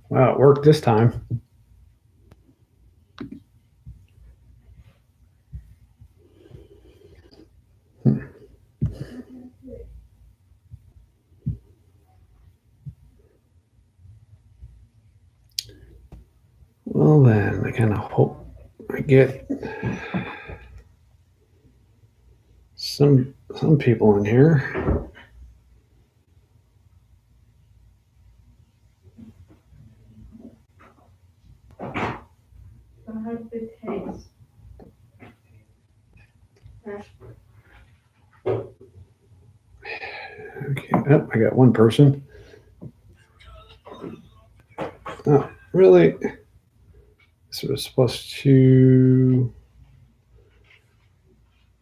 Wow, it worked this time. Well then, I kind of hope I get some people in here. Okay, oh, I got one person. Oh, really? This was supposed to.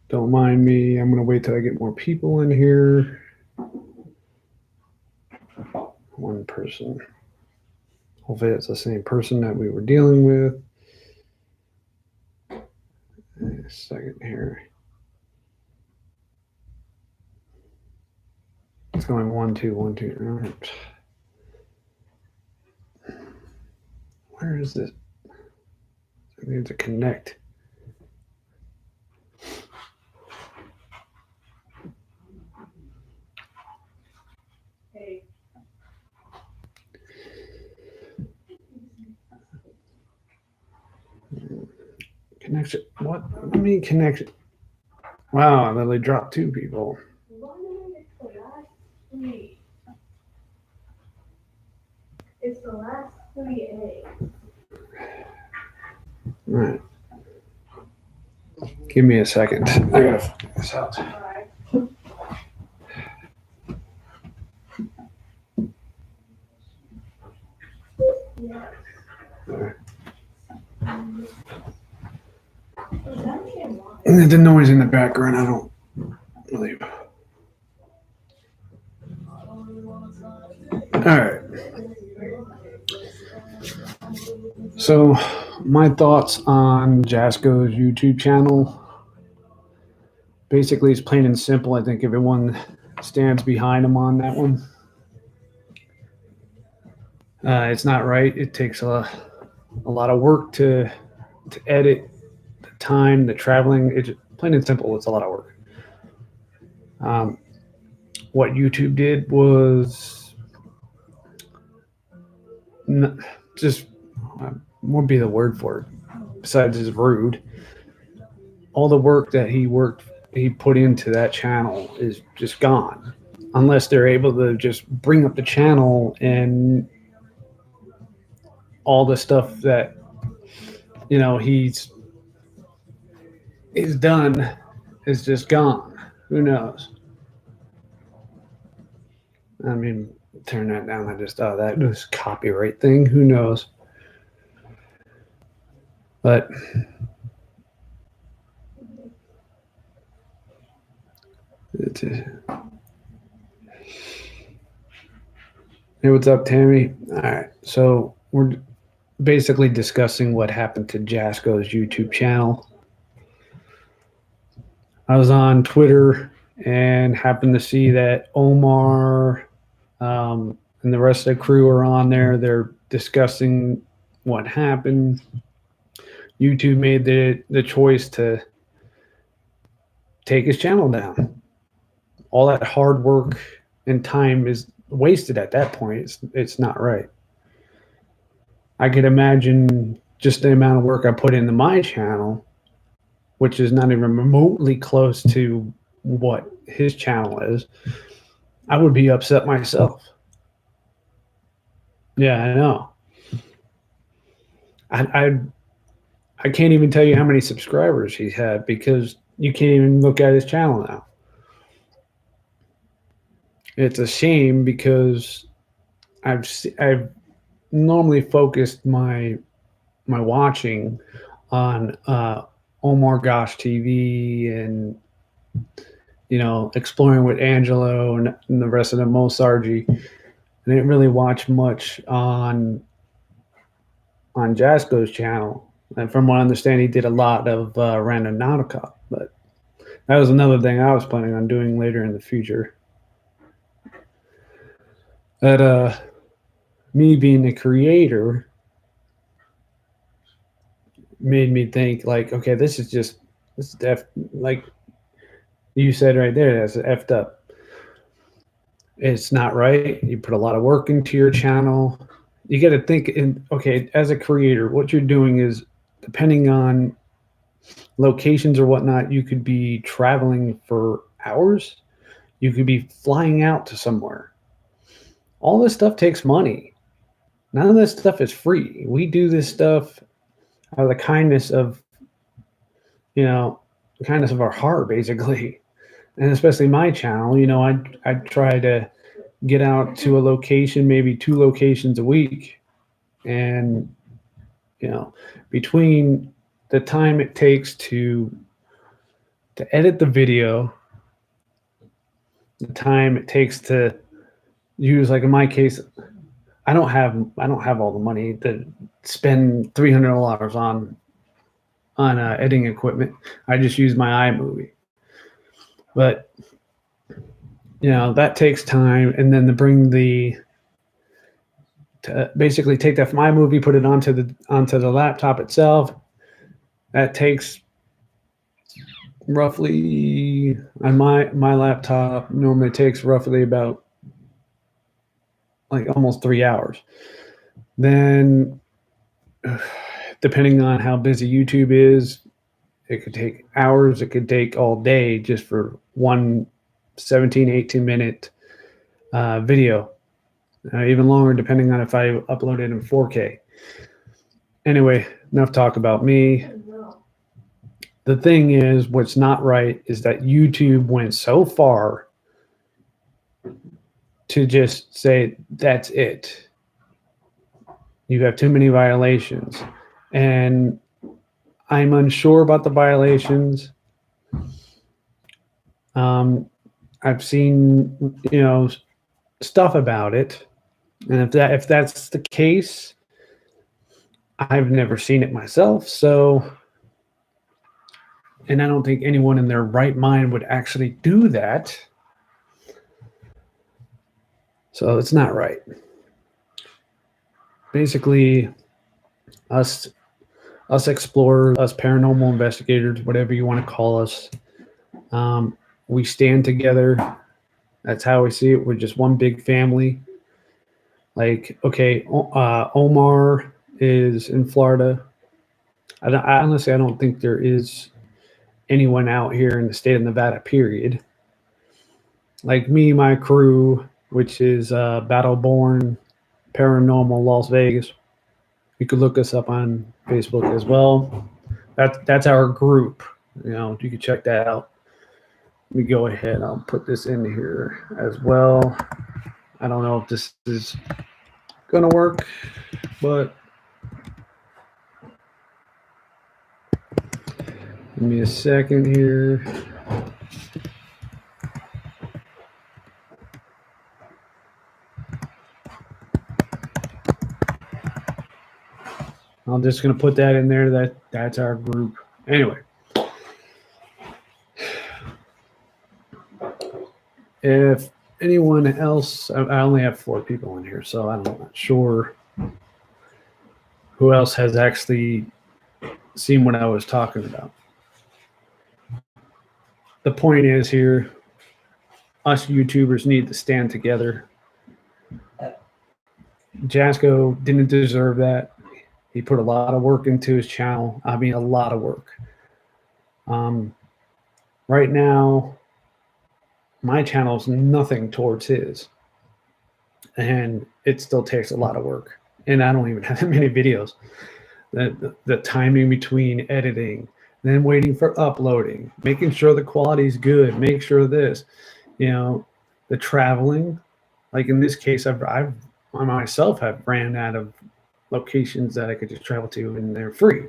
Don't mind me. I'm going to wait till I get more people in here. One person. Hopefully, it's the same person that we were dealing with. A second here. It's going 1, 2, 1, 2. All right. Where is this? I need to connect. Connection. What? Let me connect. Wow, I literally dropped 2 people. It's the last 3A. All right. Give me a second. I gotta figure this out. The noise in the background, I don't really. All right. So, my thoughts on Jasko's YouTube channel. Basically, it's plain and simple. I think everyone stands behind him on that one. It's not right. It takes a lot of work to edit, the time, the traveling. It's plain and simple. It's a lot of work. What YouTube did was just what would be the word for it besides is rude. All the work that he put into that channel is just gone unless they're able to just bring up the channel and all the stuff that he's done is just gone. Who knows? I mean, turn that down. I just thought that was a copyright thing. Who knows? But hey, what's up, Tammy? All right, so we're basically discussing what happened to Jasko's YouTube channel. I was on Twitter and happened to see that Omar and the rest of the crew are on there. They're discussing what happened. YouTube made the choice to take his channel down. All that hard work and time is wasted at that point. It's not right. I could imagine just the amount of work I put into my channel, which is not even remotely close to what his channel is. I would be upset myself. Yeah, I know. I can't even tell you how many subscribers he's had because you can't even look at his channel now. It's a shame because I've normally focused my watching on Omar Gosh TV and exploring with Angelo and the rest of the Mosargi. I didn't really watch much on Jasko's channel. And from what I understand, he did a lot of Random Nautica, but that was another thing I was planning on doing later in the future. But me being a creator made me think like, okay, this is like you said right there, that's effed up. It's not right. You put a lot of work into your channel. You got to think okay, as a creator, what you're doing is, depending on locations or whatnot, you could be traveling for hours. You could be flying out to somewhere. All this stuff takes money. None of this stuff is free. We do this stuff out of the kindness of, the kindness of our heart, basically. And especially my channel, I try to get out to a location, maybe 2 locations a week. And, between the time it takes to edit the video, the time it takes to use, like in my case, I don't have all the money to spend $300 on editing equipment. I just use my iMovie. But that takes time, and then to basically take that from iMovie, put it onto the laptop itself. That takes roughly, on my laptop normally takes roughly about like almost 3 hours. Then depending on how busy YouTube is, it could take hours, it could take all day just for one 18 minute video. Even longer depending on if I upload it in 4K. Anyway, enough talk about me. The thing is, what's not right is that YouTube went so far to just say, that's it. You have too many violations. And I'm unsure about the violations. I've seen, stuff about it. And if that's the case, I've never seen it myself. So, and I don't think anyone in their right mind would actually do that. So it's not right. Basically, us explorers, us paranormal investigators, whatever you want to call us, we stand together. That's how we see it. We're just one big family. Like, okay, Omar is in Florida. Honestly, I don't think there is anyone out here in the state of Nevada, period. Like me, my crew, which is Battleborn Paranormal Las Vegas. You could look us up on Facebook as well. That's our group. You can check that out. Let me go ahead. I'll put this in here as well. I don't know if this is going to work, but give me a second here. I'm just going to put that in there. That's our group. Anyway. If anyone else, I only have 4 people in here, so I'm not sure who else has actually seen what I was talking about. The point is here, us YouTubers need to stand together. Jasko didn't deserve that. He put a lot of work into his channel. I mean, a lot of work. Right now, my channel's nothing towards his, and it still takes a lot of work. And I don't even have that many videos. The timing between editing, then waiting for uploading, making sure the quality's good, make sure this, the traveling. Like in this case, I myself have ran out of locations that I could just travel to, and they're free.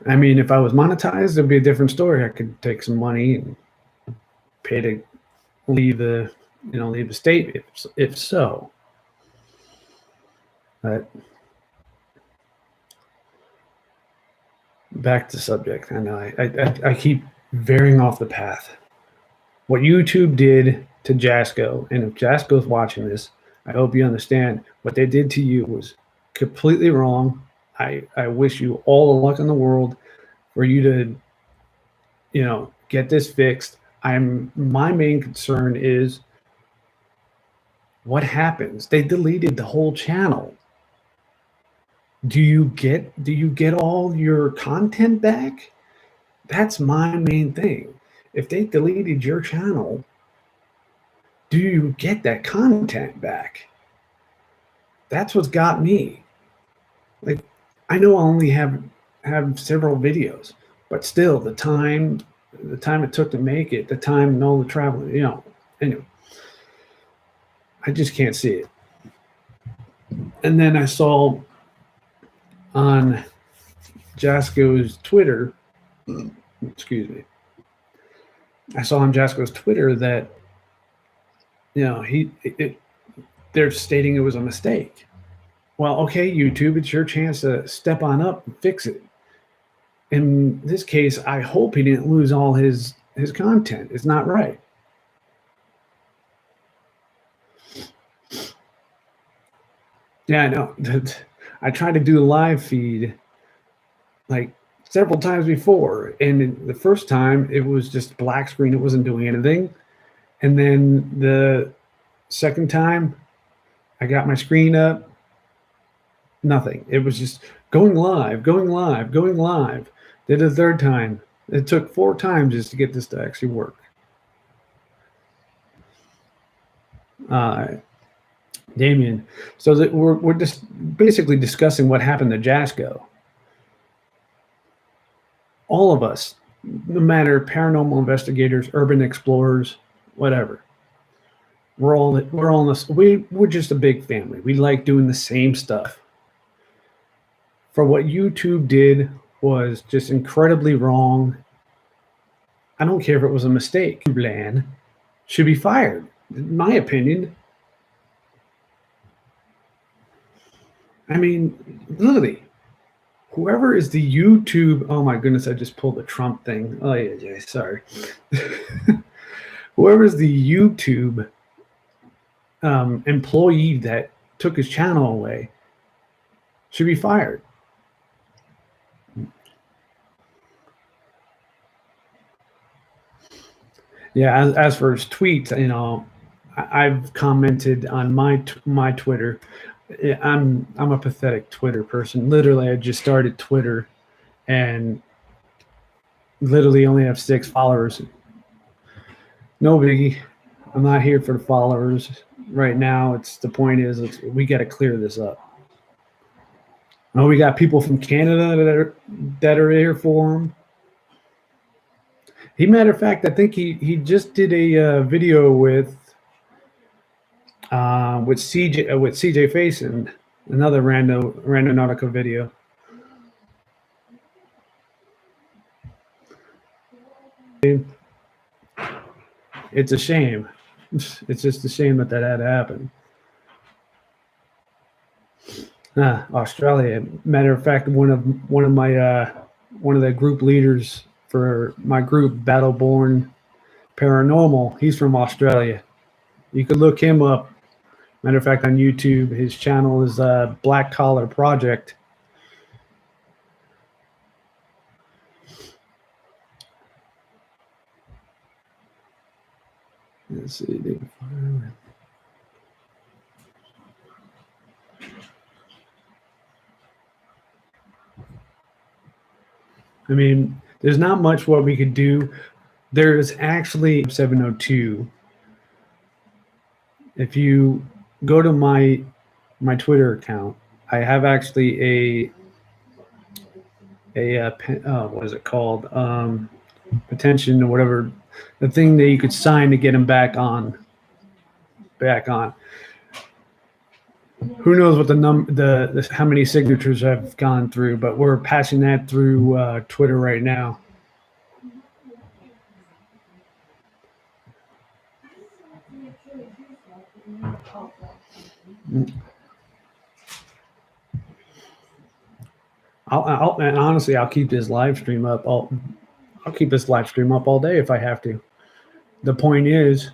I mean, if I was monetized, it'd be a different story. I could take some money and pay to leave the state, if so. But back to subject. I know I keep veering off the path. What YouTube did to Jasko. And if Jasko's watching this, I hope you understand what they did to you was completely wrong. I wish you all the luck in the world for you to, get this fixed. My main concern is what happens. They deleted the whole channel. Do you get all your content back? That's my main thing. If they deleted your channel, do you get that content back? That's what's got me. Like, I know I only have several videos, but still the time it took to make it, the time and all the travel, anyway, I just can't see it. And then I saw on Jasko's Twitter, excuse me, I saw on Jasko's Twitter that, they're stating it was a mistake. Well, okay, YouTube, it's your chance to step on up and fix it. In this case, I hope he didn't lose all his content. It's not right. Yeah, I know. I tried to do a live feed like several times before, and the first time it was just black screen. It wasn't doing anything. And then the second time I got my screen up, nothing. It was just going live. Did a third time. It took 4 times just to get this to actually work. Damien. So that we're just basically discussing what happened to Jasko. All of us, no matter paranormal investigators, urban explorers, whatever, we're all in this. We're just a big family. We like doing the same stuff. For what YouTube did was just incredibly wrong. I don't care if it was a mistake. Bland should be fired, in my opinion. I mean, literally, whoever is the YouTube, oh my goodness, I just pulled the Trump thing. Oh yeah, sorry. Whoever's the YouTube employee that took his channel away should be fired. Yeah, as for his tweets, I've commented on my Twitter. I'm a pathetic Twitter person. Literally, I just started Twitter, and literally only have 6 followers. No biggie. I'm not here for the followers right now. The point is we got to clear this up. Oh, we got people from Canada that are here for him. Matter of fact, I think he just did a video with CJ Faison, another random Nautica video. It's a shame. It's just a shame that had to happen. Australia. Matter of fact, one of the group leaders for my group, Battleborn Paranormal, he's from Australia. You could look him up. Matter of fact, on YouTube, his channel is Black Collar Project. Let's see. I mean, there's not much what we could do. There's actually 702. If you go to my Twitter account, I have actually what is it called? Petition or whatever, the thing that you could sign to get him back on. Who knows what how many signatures I've gone through, but we're passing that through Twitter right now. And honestly, I'll keep this live stream up. I'll keep this live stream up all day if I have to. The point is,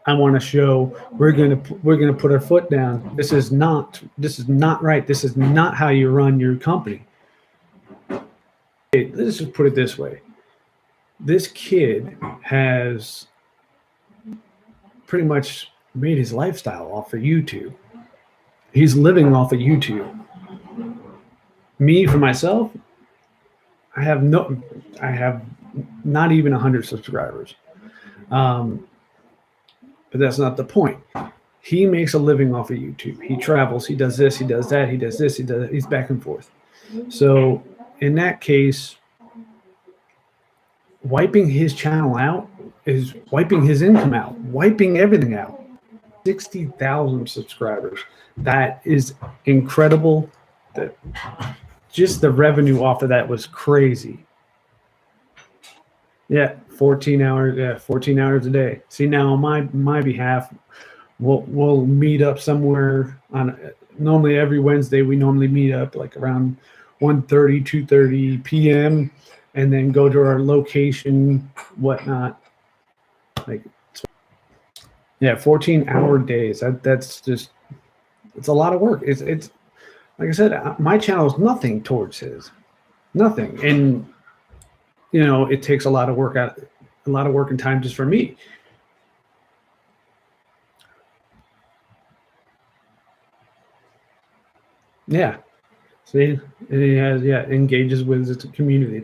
I want to show we're gonna put our foot down. This is not right. This is not how you run your company. Okay, let's just put it this way. This kid has pretty much made his lifestyle off of YouTube. He's living off of YouTube. Me, for myself, I have not even 100 subscribers. But that's not the point. He makes a living off of YouTube. He travels, he does this, he does that, he does this, he's back and forth. So in that case, wiping his channel out is wiping his income out, wiping everything out. 60,000 subscribers. That is incredible. Just the revenue off of that was crazy. Yeah, 14 hours. Yeah, 14 hours a day. See, now on my behalf, we'll meet up somewhere on. Normally every Wednesday we normally meet up like around 1:30, 2:30 p.m. and then go to our location, whatnot. Like, yeah, 14-hour days. That's just, it's a lot of work. It's like I said, my channel is nothing towards his, nothing, and you know it takes a lot of work and time just for me. Yeah, see, and he has engages with his community.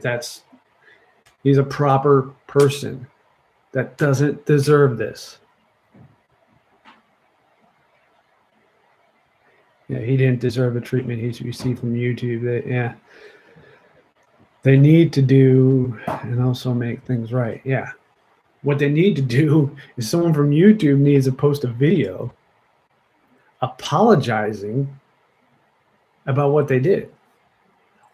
He's a proper person that doesn't deserve this. Yeah, he didn't deserve the treatment he's received from YouTube. They need to do and also make things right. Yeah. What they need to do is someone from YouTube needs to post a video apologizing about what they did.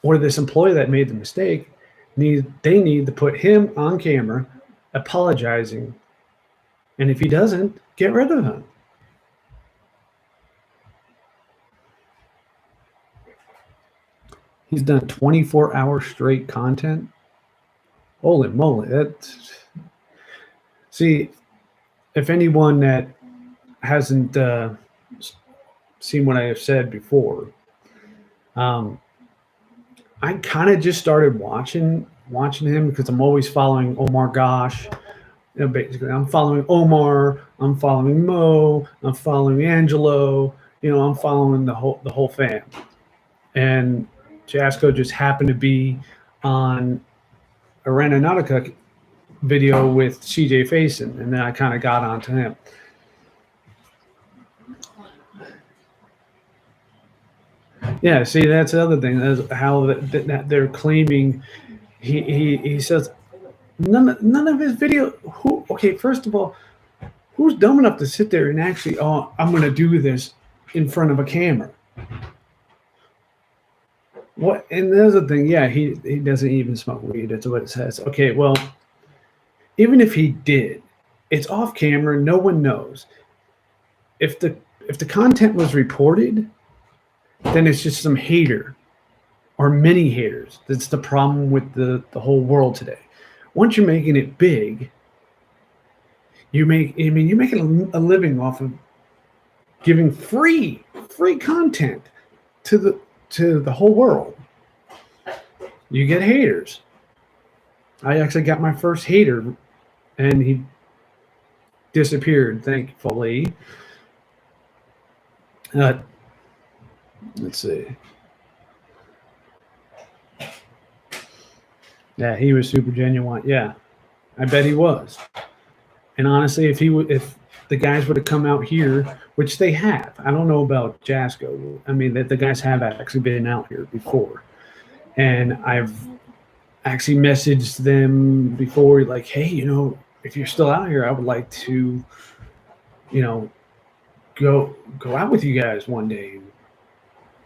Or this employee that made the mistake, they need to put him on camera apologizing. And if he doesn't, get rid of him. He's done 24-hour straight content. Holy moly. See, if anyone that hasn't seen what I have said before, I kind of just started watching him because I'm always following Omar Gosh. You know, basically, I'm following Omar, I'm following Mo, I'm following Angelo. You know, I'm following the whole fam. And Jasko just happened to be on a Ranonautica video with CJ Faison, and then I kind of got onto him. Yeah, see, that's the other thing. That's how that they're claiming he says none of his video. Okay, first of all, who's dumb enough to sit there and actually, I'm going to do this in front of a camera? What? And the other thing, yeah, he doesn't even smoke weed. That's what it says. Okay, well, even if he did, it's off camera. No one knows. If the content was reported, then it's just some hater or many haters. That's the problem with the whole world today. Once you're making it big, you're making a living off of giving free content to the whole world. You get haters. I actually got my first hater, and he disappeared, thankfully. Let's see. Yeah, he was super genuine. Yeah, I bet he was. And honestly, if the guys would have come out here, which they have, I don't know about Jasko. I mean, the guys have actually been out here before, and I've actually messaged them before, like, hey, you know, if you're still out here, I would like to, you know, go out with you guys one day and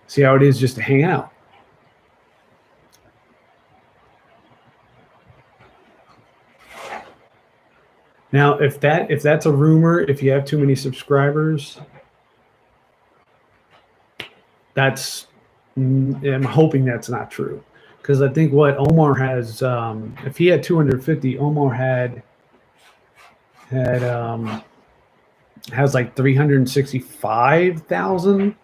see how it is just to hang out. Now, if that's a rumor, if you have too many subscribers, I'm hoping that's not true, because I think what Omar has, if he had 250, Omar had has like 365,000.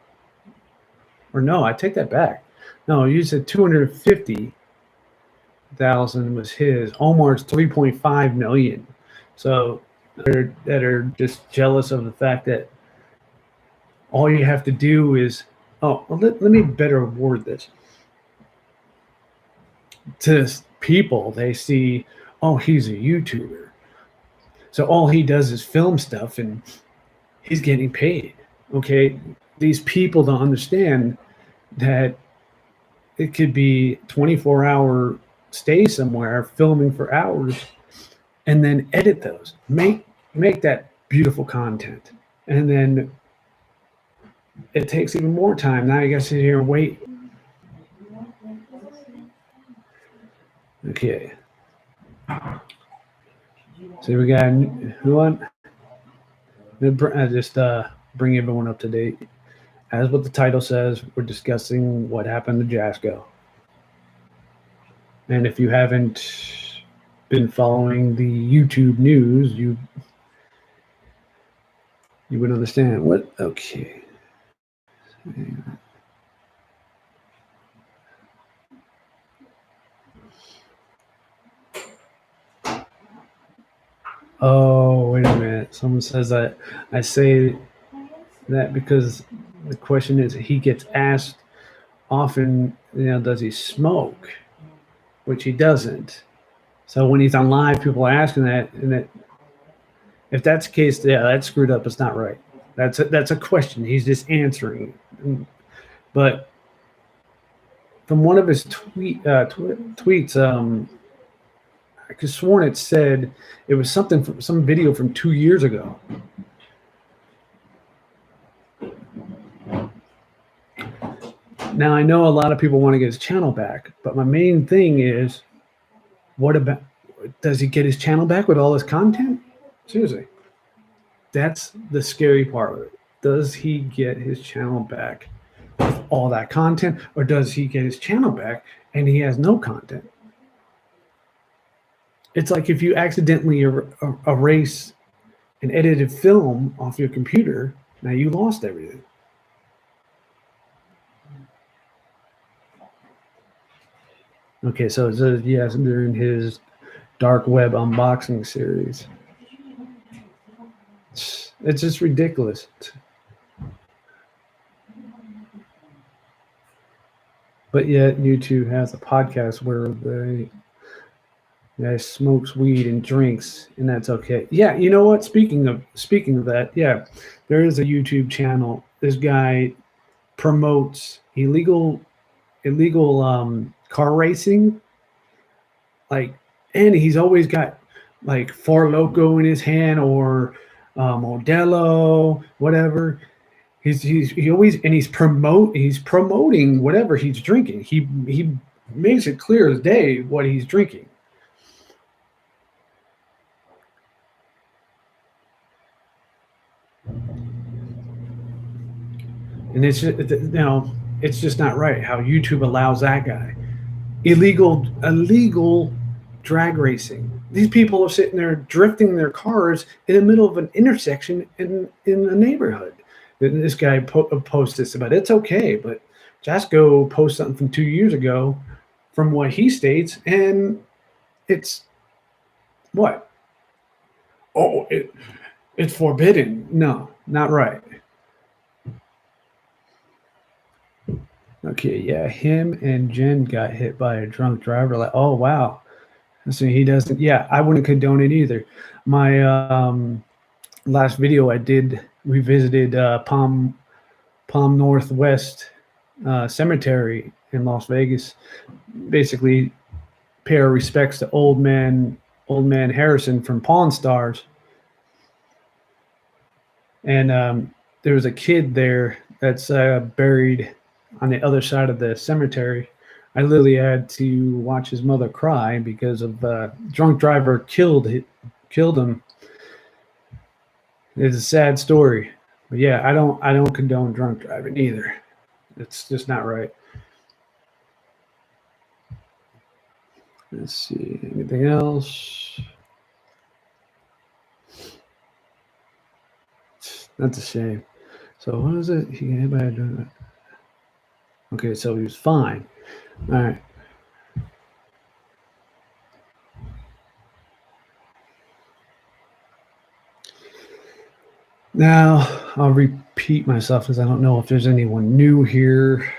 Or no, I take that back. No, you said 250,000 was his. Omar's 3.5 million. So that are just jealous of the fact that all you have to do is, let me better word this. To people, they see, oh, he's a YouTuber. So all he does is film stuff and he's getting paid. Okay. These people don't understand that it could be 24-hour stay somewhere filming for hours and then edit those. Make that beautiful content. And then it takes even more time. Now you got to sit here and wait. Okay. So we got who on? I just bring everyone up to date. As what the title says, we're discussing what happened to Jasko. And if you haven't been following the YouTube news, you would understand what. Okay. Oh, wait a minute. Someone says that I say that because the question is he gets asked often, does he smoke? Which he doesn't. So when he's on live, people are asking that, and that if that's the case, yeah, that's screwed up. It's not right. That's a question. He's just answering. But from one of his tweets, I could sworn it said it was something from some video from 2 years ago. Now I know a lot of people want to get his channel back, but my main thing is, what about? Does he get his channel back with all his content? Seriously, that's the scary part of it. Does he get his channel back with all that content, or does he get his channel back and he has no content? It's like if you accidentally erase an edited film off your computer, now you lost everything. Okay, so it says yes, during his dark web unboxing series. It's just ridiculous. But yet YouTube has a podcast where the guy smokes weed and drinks, and that's okay. Yeah, you know what? Speaking of that, yeah, there is a YouTube channel. This guy promotes illegal car racing, like, and he's always got like Four Loco in his hand or Modelo, whatever. He always, and he's promoting whatever he's drinking. He makes it clear as day what he's drinking. And it's just, it's just not right how YouTube allows that guy illegal drag racing. These people are sitting there drifting their cars in the middle of an intersection in a neighborhood. And this guy posts this about it. It's okay, but Jasko posts something from 2 years ago from what he states, and it's what? Oh, it's forbidden. No, not right. Okay, yeah, him and Jen got hit by a drunk driver. Like, oh wow, so he doesn't. Yeah, I wouldn't condone it either. My last video I did, we visited Palm Northwest Cemetery in Las Vegas. Basically, pay our respects to old man Harrison from Pawn Stars. And there was a kid there that's buried on the other side of the cemetery. I literally had to watch his mother cry because of drunk driver killed him. It's a sad story, but yeah, I don't condone drunk driving either. It's just not right. Let's see, anything else? That's a shame. So what is it? Okay, so he was fine. All right. Now I'll repeat myself because I don't know if there's anyone new here.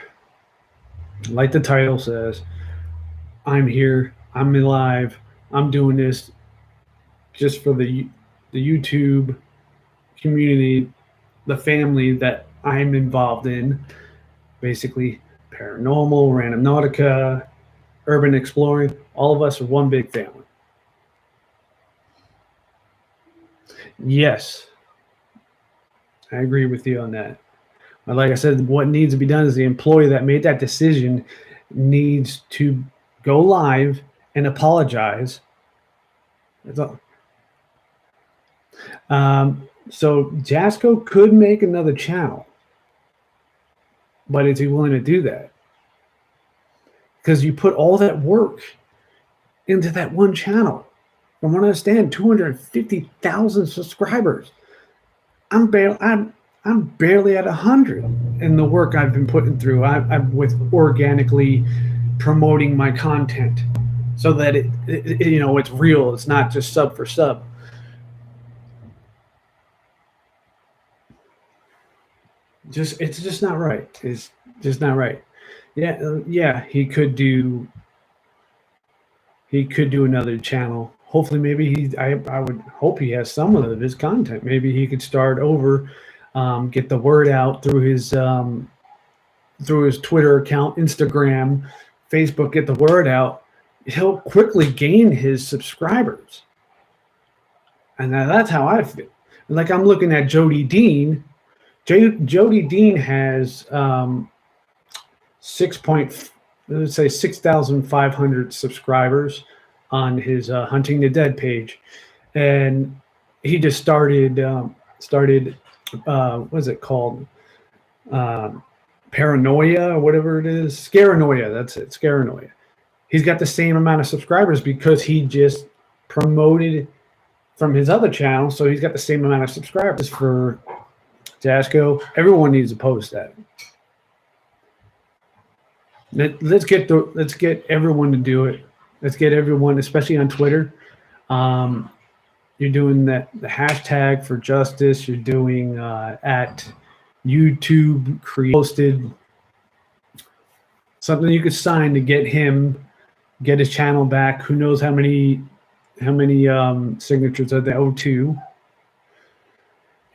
Like the title says, I'm here. I'm live. I'm doing this just for the YouTube community, the family that I'm involved in. Basically, paranormal, random nautica, urban exploring. All of us are one big family. Yes, I agree with you on that. But like I said, what needs to be done is the employee that made that decision needs to go live and apologize. That's all. So Jasko could make another channel, but is he willing to do that? Because you put all that work into that one channel. From what I understand, 250,000 subscribers. I'm barely at 100 in the work I've been putting through. I'm with organically promoting my content so that it it's real. It's not just sub for sub. It's just not right. It's just not right. Yeah. He could do another channel. Hopefully, maybe I would hope he has some of his content. Maybe he could start over, get the word out through his Twitter account, Instagram, Facebook. Get the word out. He'll quickly gain his subscribers, and that's how I feel. Like I'm looking at Jody Dean. Jody Dean has 6,500 subscribers on his Hunting the Dead page, and he just started what is it called, Paranoia or whatever it is, Scaranoia. That's it, Scaranoia. He's got the same amount of subscribers because he just promoted from his other channel, so he's got the same amount of subscribers. For Jasko, everyone needs to post that. Let's get everyone to do it. Let's get everyone, especially on Twitter. You're doing the hashtag for justice. You're doing at YouTube posted something you could sign to get his channel back. Who knows how many signatures are there? 02.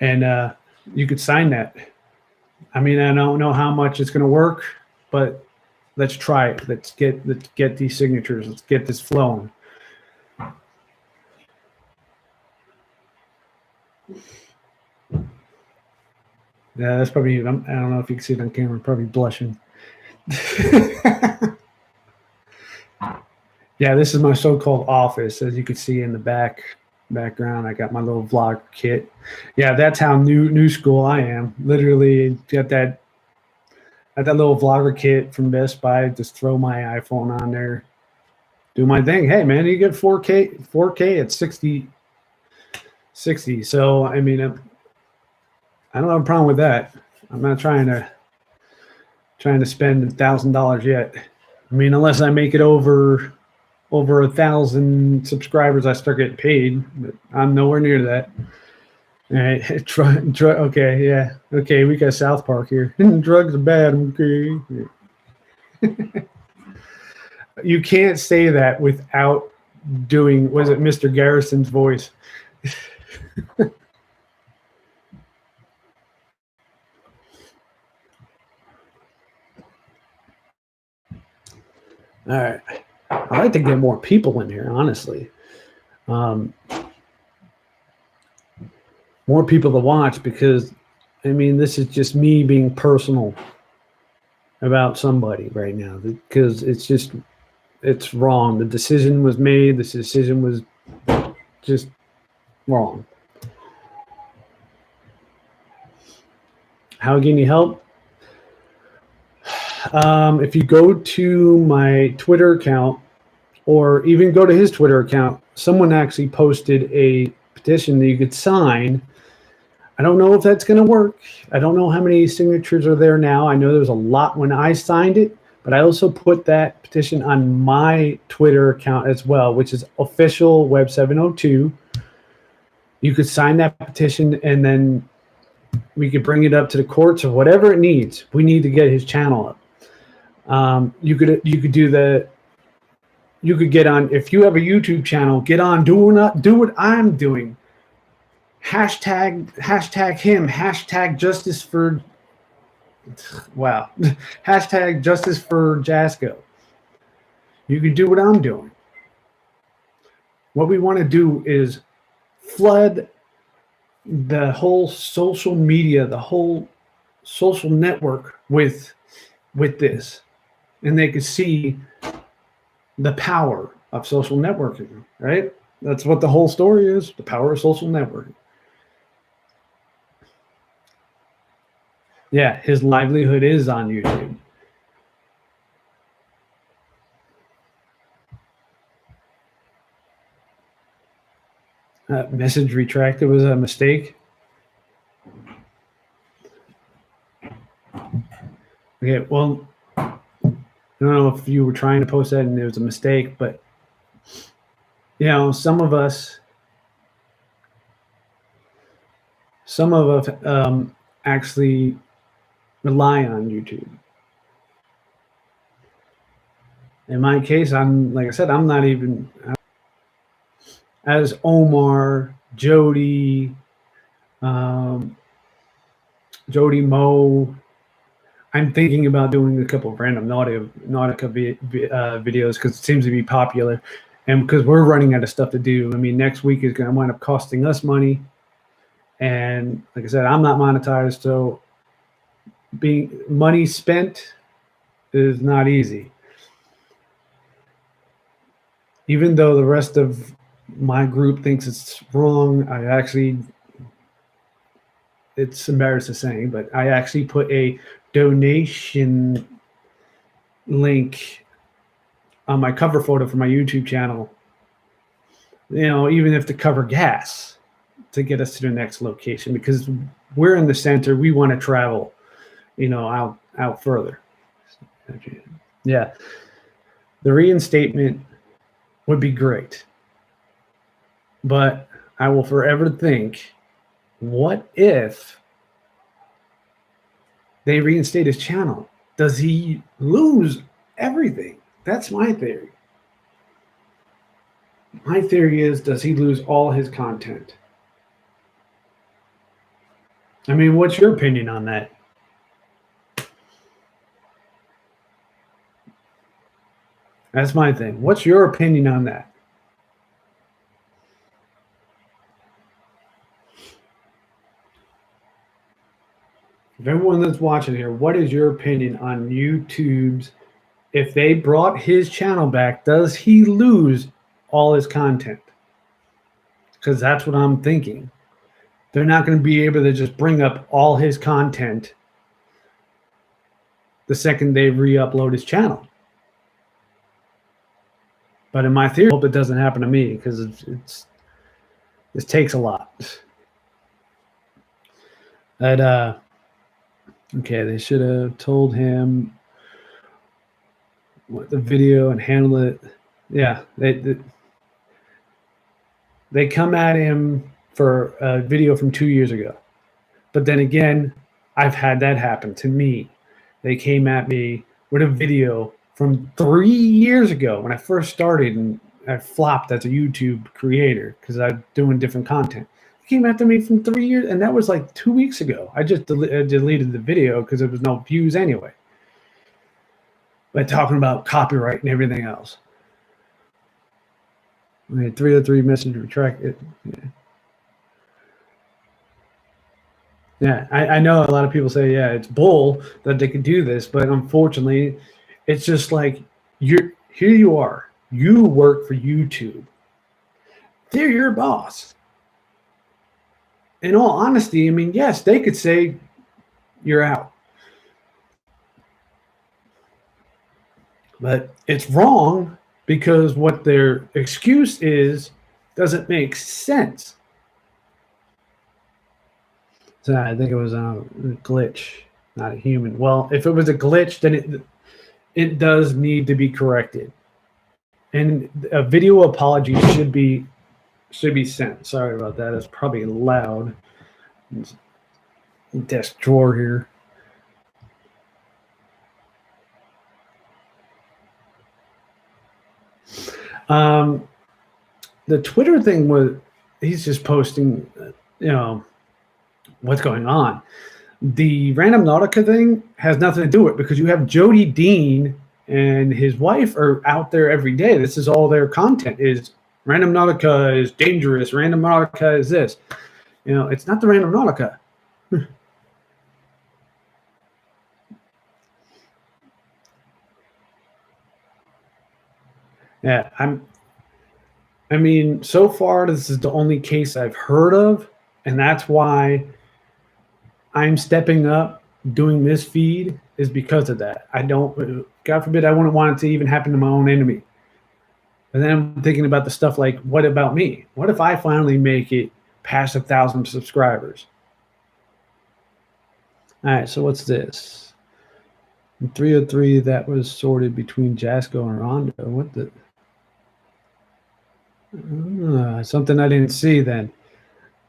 And you could sign that. I mean, I don't know how much it's going to work, but let's try it. Let's get these signatures. Let's get this flowing. Yeah, that's probably. I don't know if you can see it on camera. I'm probably blushing. Yeah, this is my so-called office, as you can see in the background. I got my little vlog kit. Yeah, that's how new school I am. Literally got that little vlogger kit from Best Buy. Just throw my iPhone on there, do my thing. Hey man, you get 4K at 60. So I mean, I don't have a problem with that. I'm not trying to spend $1,000 yet. I mean, unless I make it over 1,000 subscribers, I start getting paid. But I'm nowhere near that. All right, okay, yeah, okay. We got South Park here. Drugs are bad. Okay. You can't say that without doing. Was it Mr. Garrison's voice? All right. I'd like to get more people in here, honestly. More people to watch, because, I mean, this is just me being personal about somebody right now, because it's wrong. The decision was made. This decision was just wrong. How can you help? If you go to my Twitter account, or even go to his Twitter account, someone actually posted a petition that you could sign I don't know if that's going to work. I don't know how many signatures are there now. I know there's a lot when I signed it, but I also put that petition on my Twitter account as well, which is official Web 702. You could sign that petition, and then we could bring it up to the courts or whatever it needs. We need to get his channel up. You could get on, if you have a YouTube channel, get on, do what I'm doing. Hashtag him, hashtag justice for, wow, hashtag justice for Jasko. You can do what I'm doing. What we want to do is flood the whole social media, the whole social network with this, and they could see the power of social networking, right? That's what the whole story is, the power of social networking. Yeah, his livelihood is on YouTube. Message retracted was a mistake. Okay, well, I don't know if you were trying to post that and it was a mistake, but you know, some of us actually rely on YouTube. In my case, like I said, I'm not even, as Omar, Jody, Jody Moe, I'm thinking about doing a couple of random Nautica videos because it seems to be popular, and because we're running out of stuff to do. I mean, next week is going to wind up costing us money, and like I said, I'm not monetized, so being money spent is not easy. Even though the rest of my group thinks it's wrong, it's embarrassing to say, but I actually put a donation link on my cover photo for my YouTube channel. You know, even if to cover gas to get us to the next location, because we're in the center, we want to travel, you know, out further. Yeah, the reinstatement would be great, but I will forever think, what if they reinstate his channel? Does he lose everything? That's my theory. My theory is, does he lose all his content? I mean, what's your opinion on that? That's my thing. What's your opinion on that? If everyone that's watching here, what is your opinion on YouTube's, if they brought his channel back, does he lose all his content? Because that's what I'm thinking. They're not going to be able to just bring up all his content the second they re-upload his channel. But in my theory, I hope it doesn't happen to me, because this takes a lot. But okay, they should have told him what the video and handle it. Yeah, they come at him for a video from 2 years ago. But then again, I've had that happen to me. They came at me with a video from 3 years ago when I first started, and I flopped as a YouTube creator because I'm doing different content. It came after me from 3 years, and that was like 2 weeks ago. I just deleted the video because there was no views anyway. But talking about copyright and everything else. Okay, 303 message retracted. Yeah, I know a lot of people say, yeah, it's bull that they can do this, but unfortunately, it's just like, here you are. You work for YouTube. They're your boss. In all honesty, I mean, yes, they could say you're out. But it's wrong because what their excuse is doesn't make sense. So I think it was a glitch, not a human. Well, if it was a glitch, then it does need to be corrected, and a video apology should be sent. Sorry about that. It's probably loud. Desk drawer here. The Twitter thing was he's just posting, what's going on. The Random Nautica thing has nothing to do with it because you have Jody Dean and his wife are out there every day. This is all their content is Random Nautica is dangerous. Random Nautica is this. It's not the Random Nautica. Yeah, I mean, so far this is the only case I've heard of, and that's why I'm stepping up doing this feed is because of that. I don't, God forbid, I wouldn't want it to even happen to my own enemy. And then I'm thinking about the stuff like, what about me? What if I finally make it past 1,000 subscribers? All right, so what's this? In 303, that was sorted between Jasko and Rondo. What the? Something I didn't see then.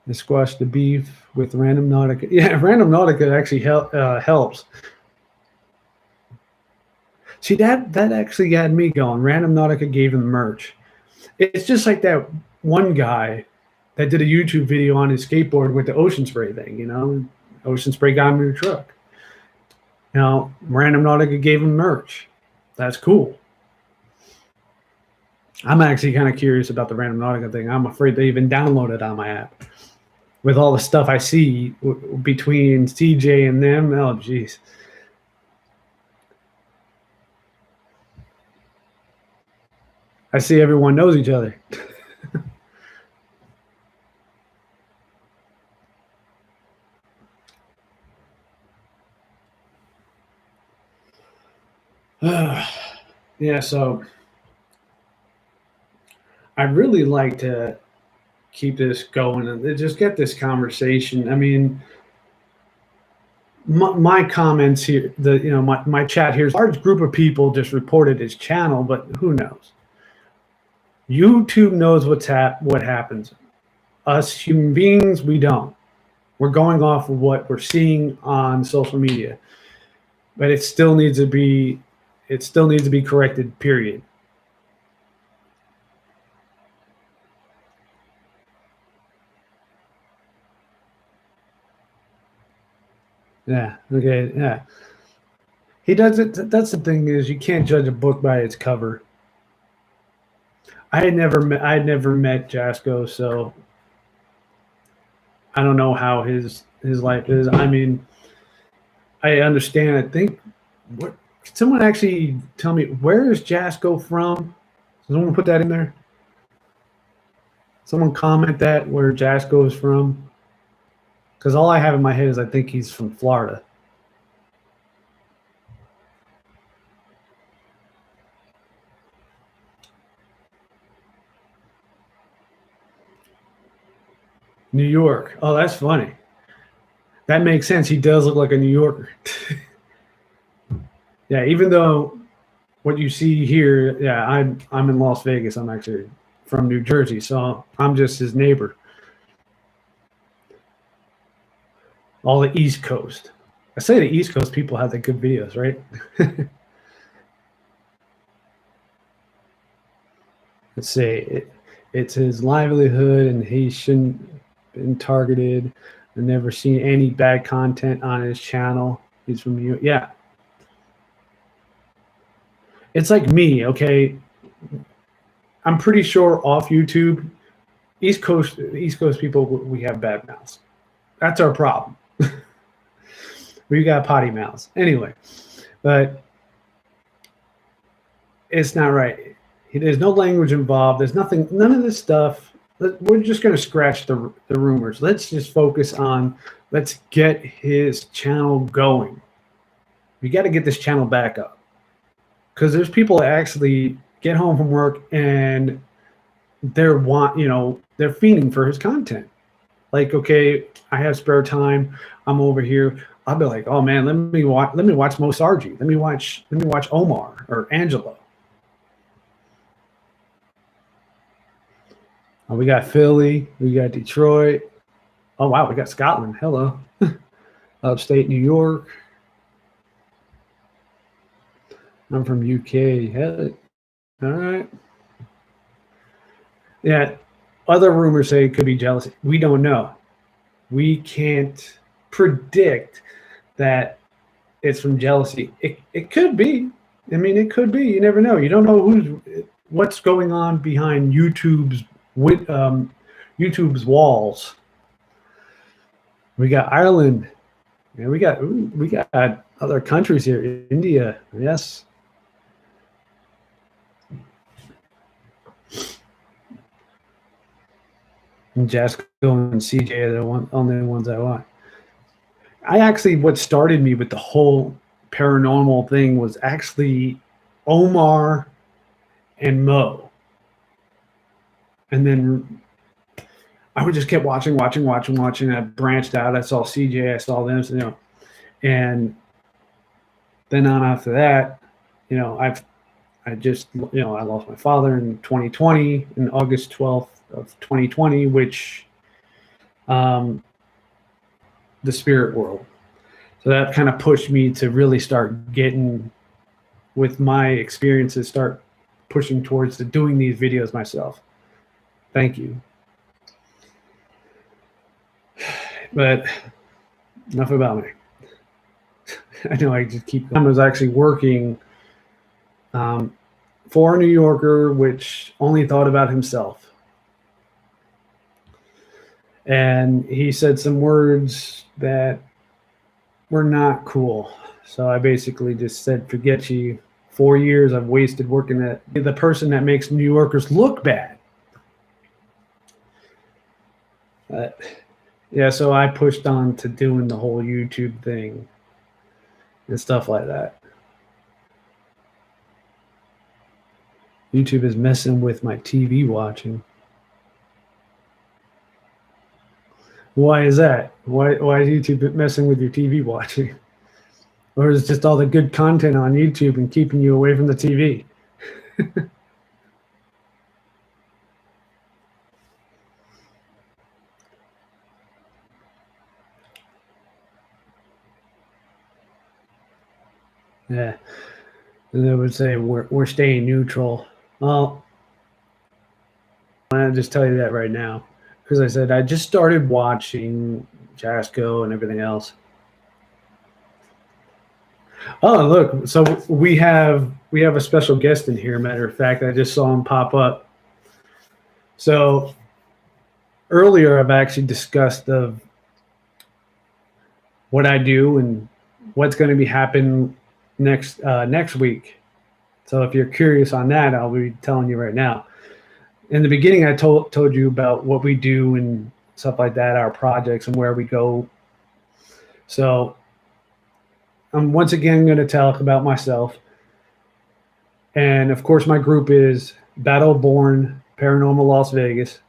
They squashed the beef with Random Nautica. Yeah, Random Nautica actually helps. See, that actually got me going. Random Nautica gave him merch. It's just like that one guy that did a YouTube video on his skateboard with the ocean spray thing, Ocean spray got him in the truck. Random Nautica gave him merch. That's cool. I'm actually kind of curious about the Random Nautica thing. I'm afraid they even download it on my app. With all the stuff I see between CJ and them, oh, geez. I see everyone knows each other. Yeah, so I'd really like to keep this going and just get this conversation. I mean, my comments here, my chat here, a large group of people just reported his channel, but who knows? YouTube knows what happens. Us human beings, we don't. We're going off of what we're seeing on social media, but it still needs to be corrected. Period. Yeah. Okay. Yeah. He does it. That's the thing is you can't judge a book by its cover. I had never met Jasko, so I don't know how his life is. I mean, I understand. I think what can someone actually tell me where is Jasko from? Someone put that in there. Someone comment that where Jasko is from. Because all I have in my head is I think he's from Florida. New York. Oh, that's funny. That makes sense. He does look like a New Yorker. Yeah, even though what you see here, yeah, I'm in Las Vegas. I'm actually from New Jersey, so I'm just his neighbor. All the East Coast. I say the East Coast people have the good videos, right? Let's see. It's his livelihood, and he shouldn't been targeted. I've never seen any bad content on his channel. He's from you. Yeah. It's like me, okay? I'm pretty sure off YouTube, East Coast people, we have bad mouths. That's our problem. We got potty mouths. Anyway, but it's not right. There's no language involved. There's nothing, none of this stuff. We're just going to scratch the rumors. Let's just focus on, let's get his channel going. We got to get this channel back up. Because there's people that actually get home from work and they're fiending for his content. Like, okay, I have spare time. I'm over here. I'll be like, oh man, let me watch Mo Sargi. Let me watch Omar or Angelo. We got Philly. We got Detroit. Oh wow, we got Scotland. Hello. Upstate New York. I'm from UK. Hell, all right. Yeah. Other rumors say it could be jealousy. We don't know. We can't predict that it's from jealousy. It could be. I mean, it could be. You never know. You don't know what's going on behind YouTube's walls. We got Ireland. Yeah, we got other countries here. India, yes. And Jasko and CJ are the only ones I want. What started me with the whole paranormal thing was actually Omar and Mo. And then I would just kept watching. I branched out. I saw CJ, I saw them, and then on after that, I lost my father in 2020, in August 12th of 2020, which the spirit world. So that kind of pushed me to really start getting with my experiences, start pushing towards doing these videos myself. Thank you. But enough about me. I know I just keep going. I was actually working for a New Yorker, which only thought about himself. And he said some words that were not cool. So I basically just said, forget you. 4 years I've wasted working at the person that makes New Yorkers look bad. Yeah, so I pushed on to doing the whole YouTube thing and stuff like that. YouTube is messing with my TV watching. Why is that? Why is YouTube messing with your TV watching? Or is it just all the good content on YouTube and keeping you away from the TV? Yeah. And they would say we're staying neutral. Well, I'll just tell you that right now. Because I said I just started watching Jasko and everything else. Oh, look! So we have a special guest in here. Matter of fact, I just saw him pop up. So earlier, I've actually discussed of what I do and what's going to be happening next week. So if you're curious on that, I'll be telling you right now. In the beginning, I told you about what we do and stuff like that, our projects and where we go. So I'm once again going to talk about myself. And of course, my group is Battleborn Paranormal Las Vegas.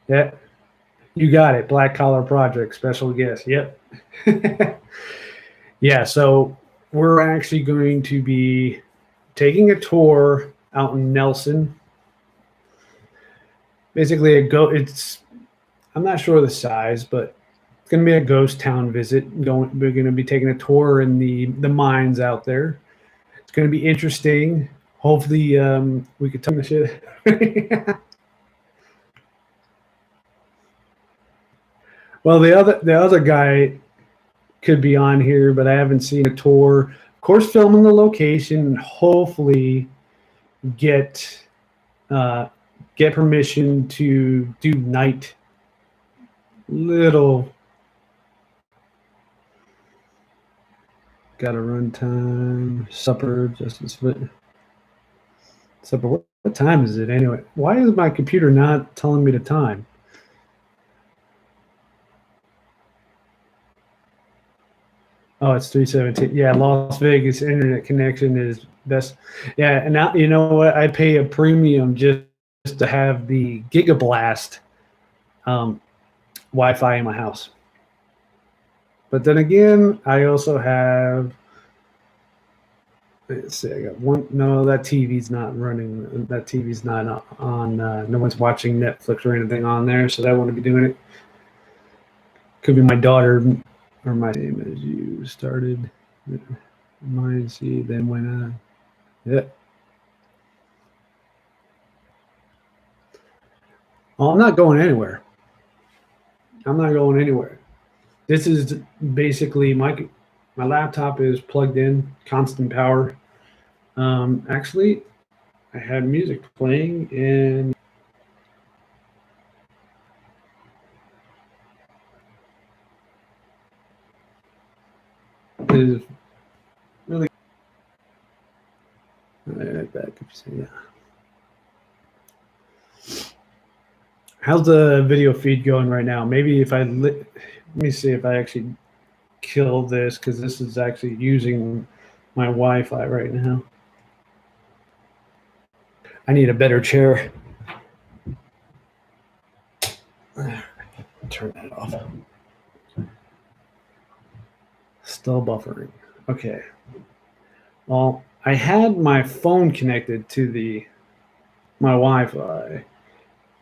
Yeah, you got it. Black Collar Project, special guest. Yep. Yeah, so we're actually going to be taking a tour out in Nelson. Basically, I'm not sure of the size, but it's going to be a ghost town visit. We're going to be taking a tour in the mines out there. It's going to be interesting. Hopefully, we could talk the shit. Well, the other guy could be on here, but I haven't seen a tour. Of course, filming the location and hopefully get permission to do night. Little got a run time, supper, supper. What time is it anyway? Why is my computer not telling me the time? Oh, it's 3:17. Yeah, Las Vegas internet connection is best. Yeah, and now you know what? I pay a premium just to have the Gigablast Wi-Fi in my house. But then again, I also have, let's see, I got one. No, that TV's not running. That TV's not on. No one's watching Netflix or anything on there, so that wouldn't be doing it. Could be my daughter or my name as you started. Mine, see, then when, yeah. Well, I'm not going anywhere. I'm not going anywhere. This is basically my laptop is plugged in, constant power. Actually, I had music playing and is really back if you say yeah. How's the video feed going right now? Maybe if let me see if I actually kill this, because this is actually using my Wi-Fi right now. I need a better chair. Turn that off. Still buffering. Okay. Well, I had my phone connected to my Wi-Fi,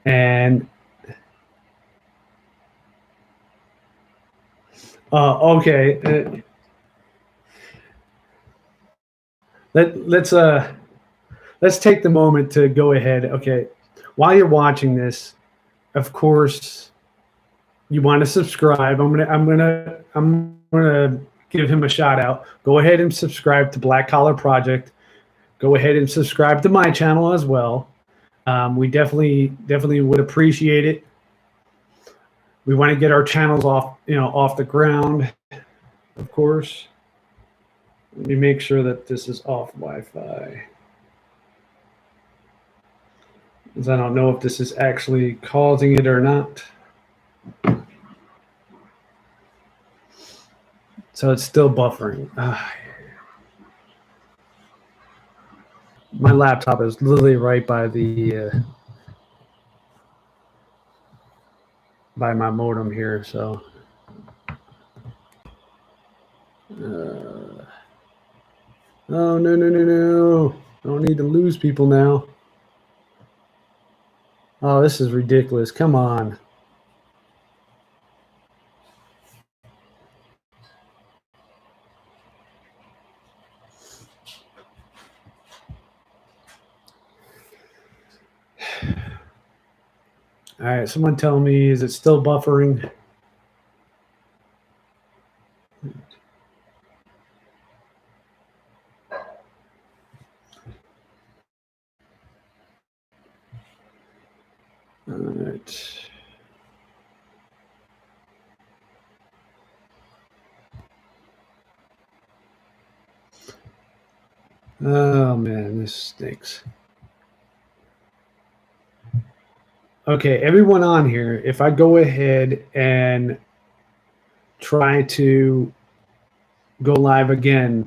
and okay. Let's take the moment to go ahead. Okay, while you're watching this, of course, you want to subscribe. I'm gonna give him a shout out. Go ahead and subscribe to Black Collar Project. Go ahead and subscribe to my channel as well. We definitely would appreciate it. We want to get our channels off the ground, of course. Let me make sure that this is off Wi-Fi, because I don't know if this is actually causing it or not. So it's still buffering. My laptop is literally right by by my modem here, so oh no. Don't need to lose people now. Oh, this is ridiculous. Come on. All right, someone tell me, is it still buffering? All right. Oh man, this stinks. Okay, everyone on here, if I go ahead and try to go live again,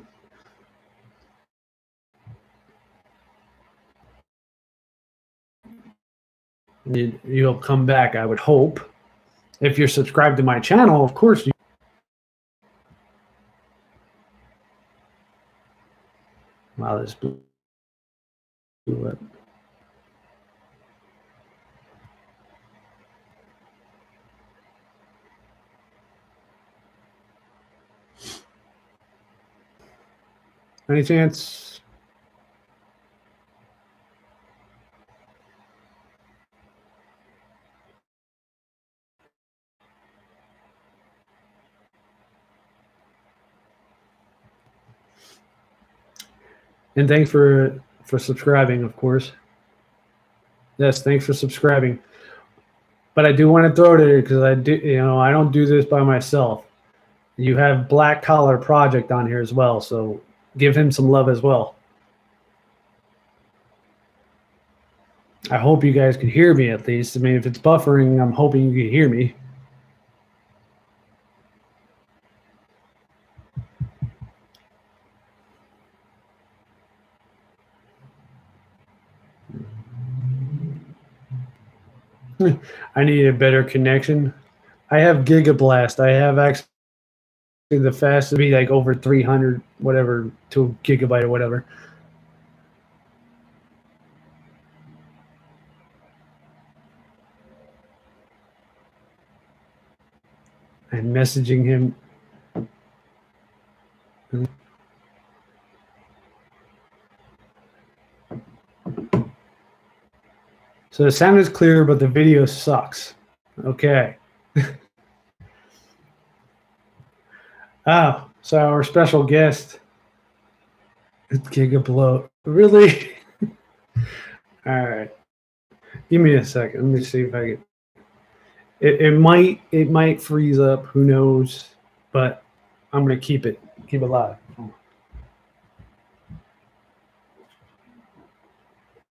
you'll come back, I would hope. If you're subscribed to my channel, of course you. Wow, this blew up. Any chance? And thanks for subscribing, of course. Yes, thanks for subscribing. But I do want to throw it in because I don't do this by myself. You have Black Collar Project on here as well, so give him some love as well. I hope you guys can hear me at least. I mean, if it's buffering, I'm hoping you can hear me. I need a better connection. I have Gigablast. I have actually the fastest be like over 300 whatever to gigabyte or whatever. I'm messaging him. So the sound is clear, but the video sucks. Okay. Oh, so our special guest, Gigabloat. Really? All right. Give me a second. Let me see if I can. It might freeze up. Who knows? But I'm gonna keep it live.